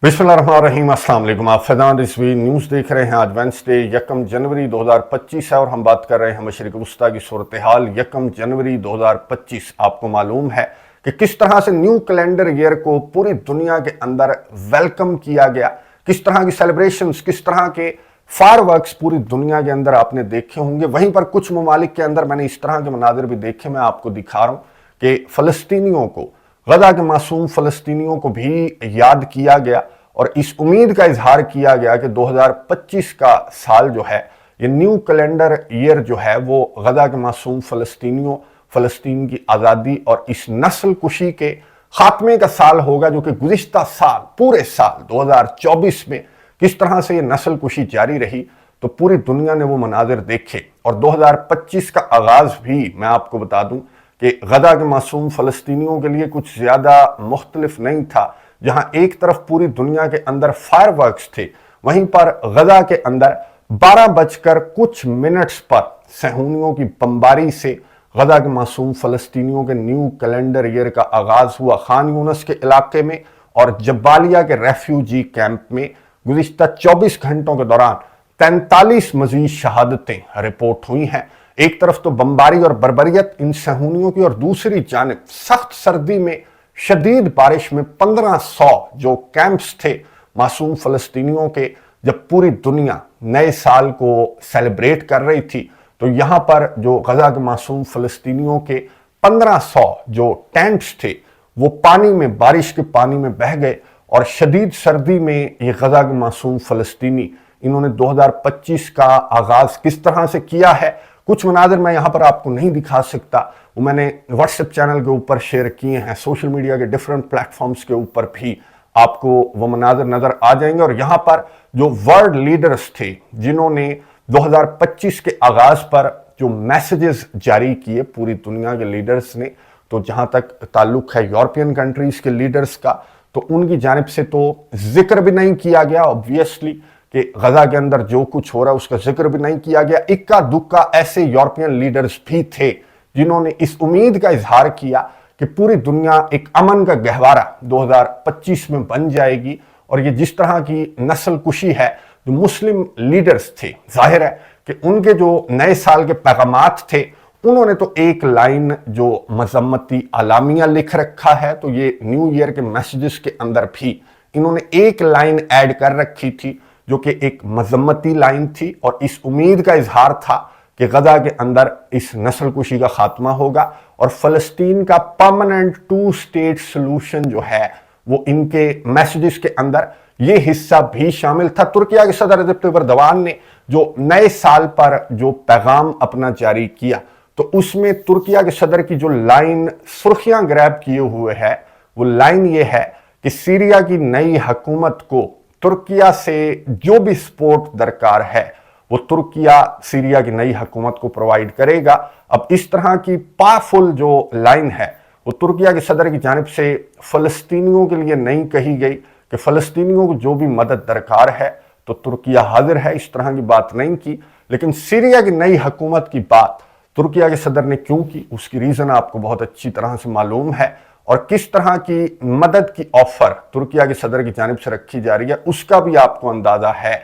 बिस्मिल्लाहिर्रहमानिर्रहीम। अस्सलाम वालेकुम। आप फैज़ान रिजवी न्यूज़ देख रहे हैं। आज वेंसडे 1 जनवरी 2025 है और हम बात कर रहे हैं मशरिक़ वुस्ता की सूरत हाल 1 जनवरी 2025। आपको मालूम है कि किस तरह से न्यू कैलेंडर ईयर को पूरी दुनिया के अंदर वेलकम किया गया, किस तरह की सेलिब्रेशंस, किस तरह के फायरवर्क्स पूरी दुनिया के अंदर आपने देखे होंगे। वहीं पर कुछ ममालिक के अंदर मैंने इस तरह के मनाजिर भी देखे। मैं आपको दिखा रहा हूँ कि फ़लस्तीनियों को, गजा के मासूम फ़लस्तीनियों को भी याद किया गया और इस उम्मीद का इजहार किया गया कि 2025 का साल जो है, ये न्यू कैलेंडर ईयर जो है, वो गजा के मासूम फ़लस्तीनियों, फ़लस्तीन की आज़ादी और इस नस्ल कुशी के खात्मे का साल होगा, जो कि गुज़िश्ता साल, पूरे साल 2024 में किस तरह से ये नस्ल कुशी जारी रही, तो पूरी दुनिया ने वो मनाजिर देखे। और 2025 का आगाज़ भी मैं आपको बता दूं कि गजा के मासूम फ़लस्तीनियों के लिए कुछ ज़्यादा मुख्तलिफ नहीं था। जहां एक तरफ पूरी दुनिया के अंदर फायरवर्क्स थे, वहीं पर गजा के अंदर 12 बजकर कुछ मिनट्स पर सहूनियों की बमबारी से गजा के मासूम फ़लस्तीनियों के न्यू कैलेंडर ईयर का आगाज़ हुआ। खान यूनस के इलाके में और जब्बालिया के रेफ्यूजी कैंप में गुज़िश्ता 24 घंटों के दौरान 43 मजीद शहादतें रिपोर्ट हुई हैं। एक तरफ तो बमबारी और बर्बरियत इन सहूनियों की, और दूसरी जानिब सख्त सर्दी में शदीद बारिश में 1500 जो कैंप्स थे मासूम फ़लस्तीनियों के, जब पूरी दुनिया नए साल को सेलिब्रेट कर रही थी, तो यहाँ पर जो गजा के मासूम फ़लस्तीनियों के 1500 जो टेंट्स थे वो पानी में, बारिश के पानी में बह गए। और शदीद सर्दी में ये गजा के मासूम फ़लस्तीनी, इन्होंने 2025 का आगाज़ किस तरह से किया है, कुछ मनाजिर मैं यहाँ पर आपको नहीं दिखा सकता, वो मैंने व्हाट्सएप चैनल के ऊपर शेयर किए हैं। सोशल मीडिया के डिफरेंट प्लेटफॉर्म्स के ऊपर भी आपको वो मनाजिर नज़र आ जाएंगे। और यहाँ पर जो वर्ल्ड लीडर्स थे, जिन्होंने 2025 के आगाज़ पर जो मैसेजेस जारी किए पूरी दुनिया के लीडर्स ने, तो जहाँ तक ताल्लुक है यूरोपियन कंट्रीज़ के लीडर्स का, तो उनकी जानिब से तो जिक्र भी नहीं किया गया ऑब्वियसली कि गजा के अंदर जो कुछ हो रहा है उसका जिक्र भी नहीं किया गया। इक्का दुक्का ऐसे यूरोपियन लीडर्स भी थे जिन्होंने इस उम्मीद का इजहार किया कि पूरी दुनिया एक अमन का गहवारा 2025 में बन जाएगी। और ये जिस तरह की नस्ल कुशी है, जो मुस्लिम लीडर्स थे, जाहिर है कि उनके जो नए साल के पैगामात थे, उन्होंने तो एक लाइन जो मजम्मती आलामिया लिख रखा है, तो ये न्यू ईयर के मैसेजेस के अंदर भी इन्होंने एक लाइन ऐड कर रखी थी जो कि एक मजम्मती लाइन थी और इस उम्मीद का इजहार था कि गजा के अंदर इस नस्ल कुशी का खात्मा होगा और फ़लस्तीन का परमानेंट 2 स्टेट सोल्यूशन जो है, वो इनके मैसेजेस के अंदर ये हिस्सा भी शामिल था। तुर्किया के सदर रजब तय्यिप एर्दोगान ने जो नए साल पर जो पैगाम अपना जारी किया, तो उसमें तुर्किया के सदर की जो लाइन सुर्खियां ग्रैब किए हुए है, वो लाइन ये है कि सीरिया की नई हुकूमत को तुर्किया से जो भी सपोर्ट दरकार है वो तुर्किया सीरिया की नई हुकूमत को प्रोवाइड करेगा। अब इस तरह की पावरफुल जो लाइन है वो तुर्किया के सदर की जानिब से फ़लस्तीनियों के लिए नहीं कही गई कि फ़लस्तीनियों को जो भी मदद दरकार है तो तुर्किया हाजिर है, इस तरह की बात नहीं की। लेकिन सीरिया की नई हुकूमत की बात तुर्किया के सदर ने क्यों की, उसकी रीज़न आपको बहुत अच्छी तरह से मालूम है। और किस तरह की मदद की ऑफर तुर्किया के सदर की जानिब से रखी जा रही है, उसका भी आपको अंदाजा है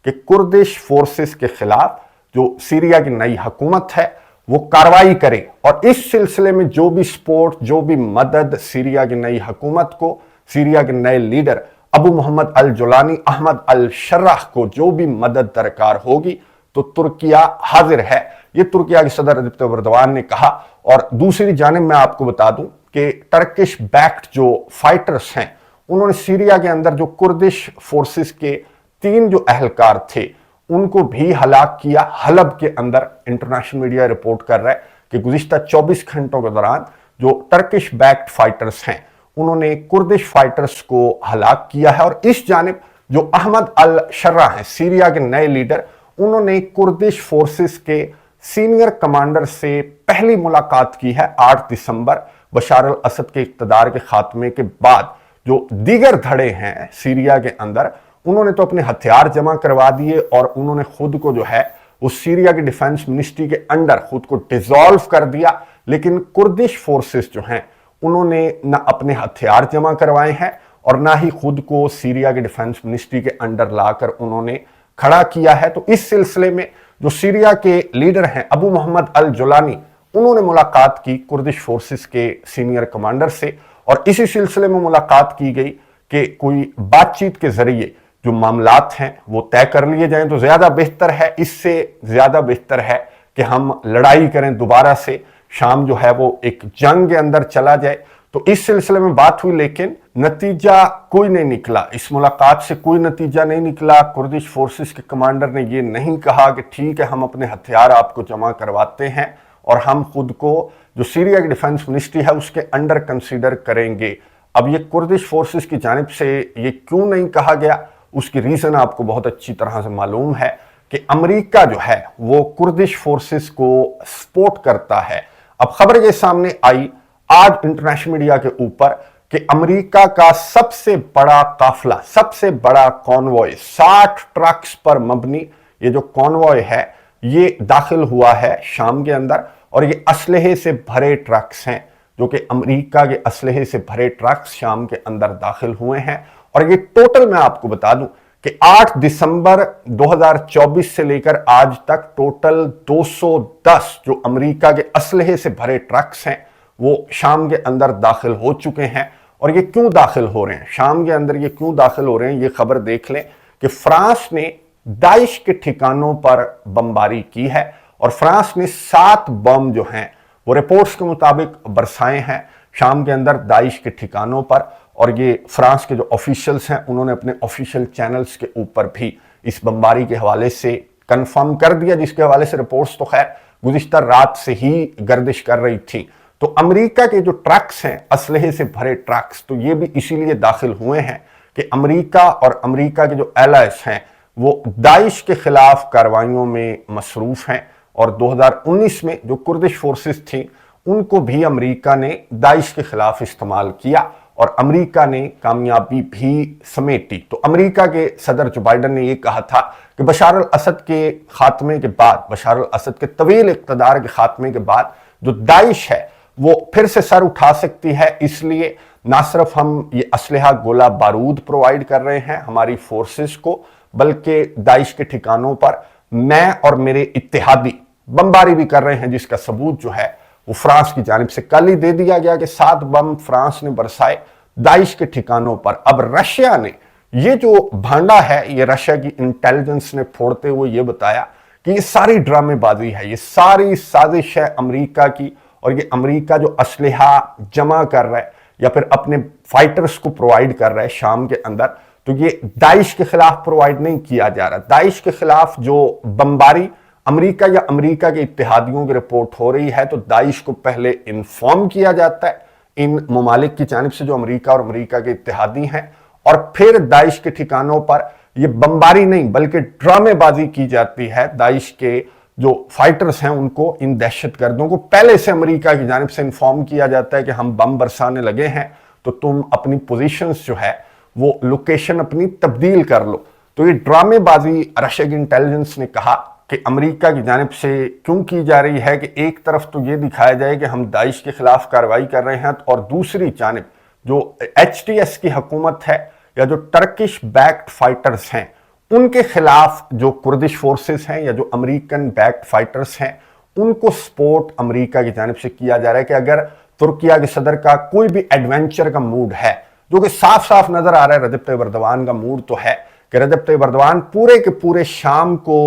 कि कुर्दिश फोर्सेस के खिलाफ जो सीरिया की नई हुकूमत है वो कार्रवाई करे। और इस सिलसिले में जो भी सपोर्ट, जो भी मदद सीरिया की नई हुकूमत को, सीरिया के नए लीडर अबू मोहम्मद अल जुलानी, अहमद अल शर्राह को जो भी मदद दरकार होगी तो तुर्किया हाजिर है, ये तुर्किया के सदर रजब तय्यिप एर्दोगान ने कहा। और दूसरी जानिब मैं आपको बता दूं कि टर्किश बैक्ड जो फाइटर्स हैं, उन्होंने सीरिया के अंदर जो कुर्दिश फोर्सेस के 3 जो अहलकार थे उनको भी हलाक किया। हलब के अंदर इंटरनेशनल मीडिया रिपोर्ट कर रहा है कि गुज़िश्ता 24 घंटों के दौरान जो टर्किश बैक्ड फाइटर्स हैं उन्होंने कुर्दिश फाइटर्स को हलाक किया है। और इस जानिब जो अहमद अल शर्रा हैं, सीरिया के नए लीडर, उन्होंने कुर्दिश फोर्सेस के सीनियर कमांडर से पहली मुलाकात की है 8 दिसंबर, बशार अल असद के इक़्तिदार के खात्मे के बाद। जो दीगर धड़े हैं सीरिया के अंदर, उन्होंने तो अपने हथियार जमा करवा दिए और उन्होंने खुद को जो है वो सीरिया की डिफेंस मिनिस्ट्री के अंडर खुद को डिसॉल्व कर दिया। लेकिन कुर्दिश फोर्सेस जो हैं उन्होंने न अपने हथियार जमा करवाए हैं और ना ही खुद को सीरिया के डिफेंस मिनिस्ट्री के अंडर लाकर उन्होंने खड़ा किया है। तो इस सिलसिले में जो सीरिया के लीडर हैं अबू मोहम्मद अल जुलानी, उन्होंने मुलाकात की कुर्दिश फोर्सेस के सीनियर कमांडर से, और इसी सिलसिले में मुलाकात की गई कि कोई बातचीत के जरिए जो मामलात हैं वो तय कर लिए जाएं तो ज्यादा बेहतर है। इससे ज्यादा बेहतर है कि हम लड़ाई करें दोबारा से, शाम जो है वो एक जंग के अंदर चला जाए। तो इस सिलसिले में बात हुई, लेकिन नतीजा कोई नहीं निकला। इस मुलाकात से कोई नतीजा नहीं निकला। कुर्दिश फोर्सेस के कमांडर ने ये नहीं कहा कि ठीक है हम अपने हथियार आपको जमा करवाते हैं और हम खुद को जो सीरिया की डिफेंस मिनिस्ट्री है उसके अंडर कंसीडर करेंगे। अब ये कुर्दिश फोर्सेस की जानिब से ये क्यों नहीं कहा गया, उसकी रीजन आपको बहुत अच्छी तरह से मालूम है कि अमेरिका जो है वो कुर्दिश फोर्सेस को सपोर्ट करता है। अब खबर ये सामने आई आज इंटरनेशनल मीडिया के ऊपर कि अमेरिका का सबसे बड़ा काफिला, सबसे बड़ा कॉन्वॉय, 60 ट्रक्स पर मबनी ये जो कॉन्वॉय है ये दाखिल हुआ है शाम के अंदर, और ये असलहे से भरे ट्रक्स हैं, जो कि अमेरिका के असलहे से भरे ट्रक्स शाम के अंदर दाखिल हुए हैं। और ये टोटल मैं आपको बता दूं कि 8 दिसंबर 2024 से लेकर आज तक टोटल 210 जो अमेरिका के असलहे से भरे ट्रक्स हैं वो शाम के अंदर दाखिल हो चुके हैं। और ये क्यों दाखिल हो रहे हैं, शाम के अंदर ये क्यों दाखिल हो रहे हैं, ये खबर देख लें कि फ्रांस ने दाइश के ठिकानों पर बमबारी की है और फ्रांस ने 7 बम जो हैं वो रिपोर्ट्स के मुताबिक बरसाए हैं शाम के अंदर दाइश के ठिकानों पर। और ये फ्रांस के जो ऑफिशियल्स हैं उन्होंने अपने ऑफिशियल चैनल्स के ऊपर भी इस बमबारी के हवाले से कंफर्म कर दिया, जिसके हवाले से रिपोर्ट्स तो खैर गुज़िश्ता रात से ही गर्दिश कर रही थी। तो अमेरिका के जो ट्रक्स हैं, असलहे से भरे ट्रक्स, तो ये भी इसीलिए दाखिल हुए हैं कि अमेरिका और अमेरिका के जो एलाइज हैं वो दाइश के खिलाफ कार्रवाइयों में मसरूफ हैं। और 2019 में जो कुर्दिश फोर्सेस थी उनको भी अमेरिका ने दाइश के खिलाफ इस्तेमाल किया और अमेरिका ने कामयाबी भी समेटी। तो अमेरिका के सदर जो बाइडन ने यह कहा था कि बशार अल असद के खात्मे के बाद, बशार अल असद के तवील इक़्तिदार के खात्मे के बाद जो दाइश है वो फिर से सर उठा सकती है, इसलिए ना सिर्फ हम ये असलहा गोला बारूद प्रोवाइड कर रहे हैं हमारी फोर्सेस को, बल्कि दाइश के ठिकानों पर मैं और मेरे इत्तेहादी बमबारी भी कर रहे हैं, जिसका सबूत जो है वो फ्रांस की जानिब से कल ही दे दिया गया कि 7 बम फ्रांस ने बरसाए दाइश के ठिकानों पर। अब रशिया ने ये जो भांडा है, ये रशिया की इंटेलिजेंस ने फोड़ते हुए ये बताया कि ये सारी ड्रामेबाजी है, ये सारी साजिश है अमेरिका की, और ये अमेरिका जो असलहा जमा कर रहा है या फिर अपने फाइटर्स को प्रोवाइड कर रहा है शाम के अंदर, तो ये दाइश के खिलाफ प्रोवाइड नहीं किया जा रहा। दाइश के खिलाफ जो बमबारी अमेरिका या अमेरिका के इत्तेहादियों की रिपोर्ट हो रही है, तो दाइश को पहले इन्फॉर्म किया जाता है इन ममालिक की जानिब से जो अमेरिका और अमेरिका के इत्तेहादी हैं, और फिर दाइश के ठिकानों पर यह बमबारी नहीं बल्कि ड्रामेबाजी की जाती है। दाइश के जो फाइटर्स हैं उनको, इन दहशतगर्दों को पहले से अमेरिका की जानिब से इन्फॉर्म किया जाता है कि हम बम बरसाने लगे हैं, तो तुम अपनी पोजीशंस जो है वो लोकेशन अपनी तब्दील कर लो। तो ये ड्रामेबाजी रशिया की इंटेलिजेंस ने कहा कि अमेरिका की जानिब से क्यों की जा रही है कि एक तरफ तो ये दिखाया जाए कि हम दाइश के खिलाफ कार्रवाई कर रहे हैं, और दूसरी जानिब जो HTS की हुकूमत है या जो टर्किश बैक्ड फाइटर्स हैं उनके खिलाफ जो कुर्दिश फोर्सेस हैं या जो अमेरिकन बैक्ड फाइटर्स हैं उनको सपोर्ट अमेरिका की जानिब से किया जा रहा है कि अगर तुर्किया के सदर का कोई भी एडवेंचर का मूड है, जो कि साफ साफ नजर आ रहा है रजब तैयब एर्दोगान का मूड तो है कि रजब तैयब एर्दोगान पूरे के पूरे शाम को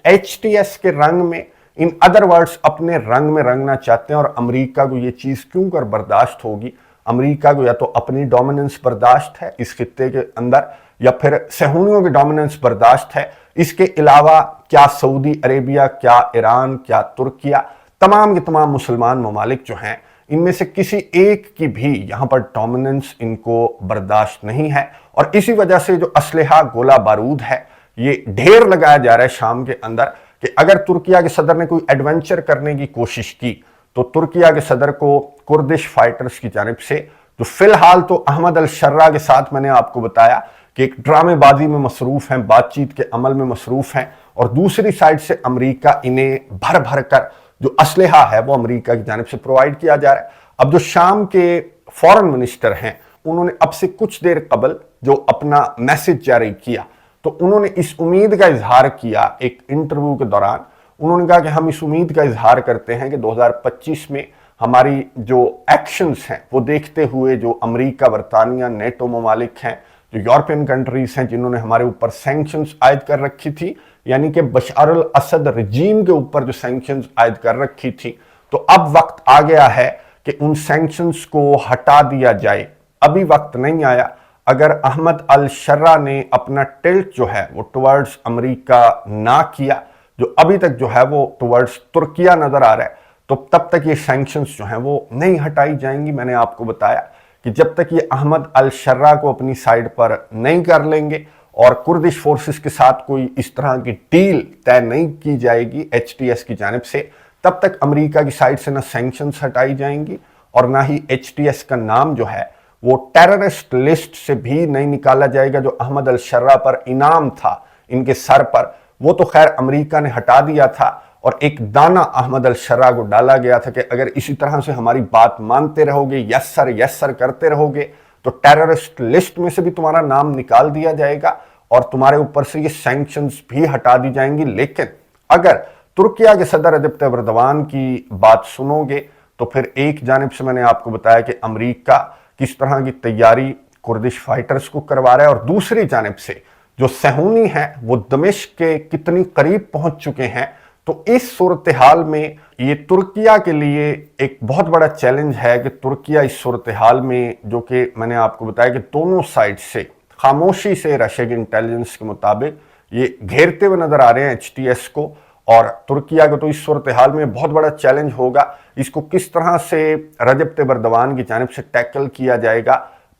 HTS के रंग में, इन अदर वर्ड्स अपने रंग में रंगना चाहते हैं, और अमेरिका को ये चीज क्यों कर बर्दाश्त होगी। अमेरिका को या तो अपनी डोमिनेंस बर्दाश्त है इस खित्ते के अंदर, या फिर सहूनियों की डोमिनेंस बर्दाश्त है। इसके अलावा क्या सऊदी अरेबिया, क्या ईरान, क्या तुर्किया, तमाम के तमाम मुसलमान ममालिक जो हैं इनमें से किसी एक की भी यहां पर डोमिनेंस इनको बर्दाश्त नहीं है। और इसी वजह से जो असलहा गोला बारूद है ये ढेर लगाया जा रहा है शाम के अंदर कि अगर तुर्किया के सदर ने कोई एडवेंचर करने की कोशिश की तो तुर्किया के सदर को कुर्दिश फाइटर्स की जानिब से, जो फिलहाल तो अहमद अल शर्रा के साथ मैंने आपको बताया कि एक ड्रामेबाजी में मसरूफ हैं, बातचीत के अमल में मसरूफ हैं, और दूसरी साइड से अमेरिका इन्हें भर भर कर जो असलहा है वो अमेरिका की जानिब से प्रोवाइड किया जा रहा है। अब जो शाम के फॉरेन मिनिस्टर हैं انہوں نے اب سے کچھ دیر قبل جو اپنا میسج جاری کیا تو انہوں نے اس امید کا اظہار کیا ایک انٹرویو کے دوران. انہوں نے کہا کہ ہم اس امید کا اظہار کرتے ہیں کہ 2025 میں ہماری جو ایکشنز ہیں وہ دیکھتے ہوئے جو امریکہ، برطانیہ، نیٹو ممالک ہیں، جو یورپین کنٹریز ہیں جنہوں نے ہمارے اوپر سینکشنز عائد کر رکھی تھی، یعنی کہ بشار الاسد رجیم کے اوپر جو سینکشنز عائد کر رکھی تھی، تو اب وقت آ گیا ہے کہ ان سینکشنز کو ہٹا دیا جائے. ابھی وقت نہیں آیا. اگر احمد الشرع نے اپنا ٹلٹ جو ہے وہ ٹورڈز امریکہ نہ کیا، جو ابھی تک جو ہے وہ ٹورڈز ترکیہ نظر آ رہا ہے، تو تب تک یہ سینکشنز جو ہیں وہ نہیں ہٹائی جائیں گی. میں نے آپ کو بتایا کہ جب تک یہ احمد الشرع کو اپنی سائیڈ پر نہیں کر لیں گے اور کردش فورسز کے ساتھ کوئی اس طرح کی ڈیل طے نہیں کی جائے گی ایچ ٹی ایس کی جانب سے، تب تک امریکہ کی سائیڈ سے نہ سینکشنز ہٹائی جائیں گی اور نہ ہی ایچ ٹی ایس کا نام جو ہے وہ ٹیررسٹ لسٹ سے بھی نہیں نکالا جائے گا. جو احمد الشرع پر انعام تھا ان کے سر پر، وہ تو خیر امریکہ نے ہٹا دیا تھا اور ایک دانہ احمد الشرع کو ڈالا گیا تھا کہ اگر اسی طرح سے ہماری بات مانتے رہو گے، یس سر کرتے رہو گے، تو ٹیررسٹ لسٹ میں سے بھی تمہارا نام نکال دیا جائے گا اور تمہارے اوپر سے یہ سینکشنز بھی ہٹا دی جائیں گی. لیکن اگر ترکیہ کے صدر رجب طیب ایردوان کی بات سنو گے تو پھر ایک جانب سے میں نے آپ کو بتایا کہ امریکہ کس طرح کی تیاری کردش فائٹرز کو کروا رہا ہے، اور دوسری جانب سے جو صہیونی ہیں وہ دمشق کے کتنی قریب پہنچ چکے ہیں. تو اس صورتحال میں یہ ترکیہ کے لیے ایک بہت بڑا چیلنج ہے کہ ترکیہ اس صورتحال میں، جو کہ میں نے آپ کو بتایا کہ دونوں سائڈ سے خاموشی سے رشین انٹیلیجنس کے مطابق یہ گھیرتے ہوئے نظر آ رہے ہیں ایچ ٹی ایس کو، اور ترکیہ کو تو اس صورتحال میں بہت بڑا چیلنج ہوگا اس کو کس طرح سے رجب طیب ایردوان کی جانب سے ٹیکل کیا جائے گا.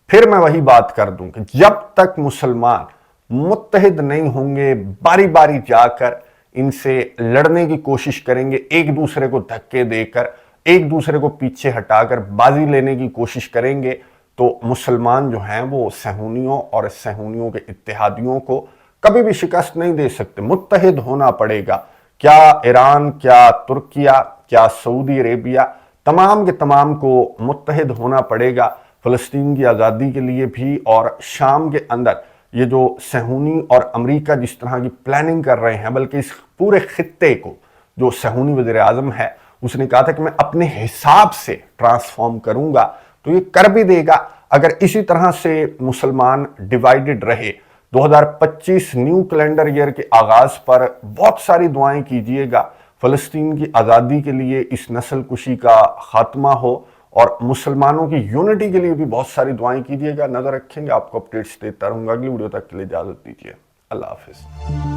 پھر میں وہی بات کر دوں کہ جب تک مسلمان متحد نہیں ہوں گے، باری باری جا کر ان سے لڑنے کی کوشش کریں گے، ایک دوسرے کو دھکے دے کر، ایک دوسرے کو پیچھے ہٹا کر بازی لینے کی کوشش کریں گے، تو مسلمان جو ہیں وہ صہیونیوں اور صہیونیوں کے اتحادیوں کو کبھی بھی شکست نہیں دے سکتے. متحد ہونا پڑے گا. کیا ایران، کیا ترکیہ، کیا سعودی عربیہ، تمام کے تمام کو متحد ہونا پڑے گا فلسطین کی آزادی کے لیے بھی. اور شام کے اندر یہ جو صہیونی اور امریکہ جس طرح کی پلاننگ کر رہے ہیں، بلکہ اس پورے خطے کو جو صہیونی وزیر اعظم ہے اس نے کہا تھا کہ میں اپنے حساب سے ٹرانسفارم کروں گا، تو یہ کر بھی دے گا. اگر اسی طرح سے مسلمان ڈیوائیڈڈ رہے، 2025 نیو کیلنڈر ایئر کے آغاز پر بہت ساری دعائیں کیجئے گا، فلسطین کی آزادی کے لیے، اس نسل کشی کا خاتمہ ہو، اور مسلمانوں کی یونٹی کے لیے بھی بہت ساری دعائیں کیجئے گا. نظر رکھیں گے، آپ کو اپڈیٹس دیتا رہوں گا. اگلی ویڈیو تک کے لیے اجازت دیجیے. اللہ حافظ.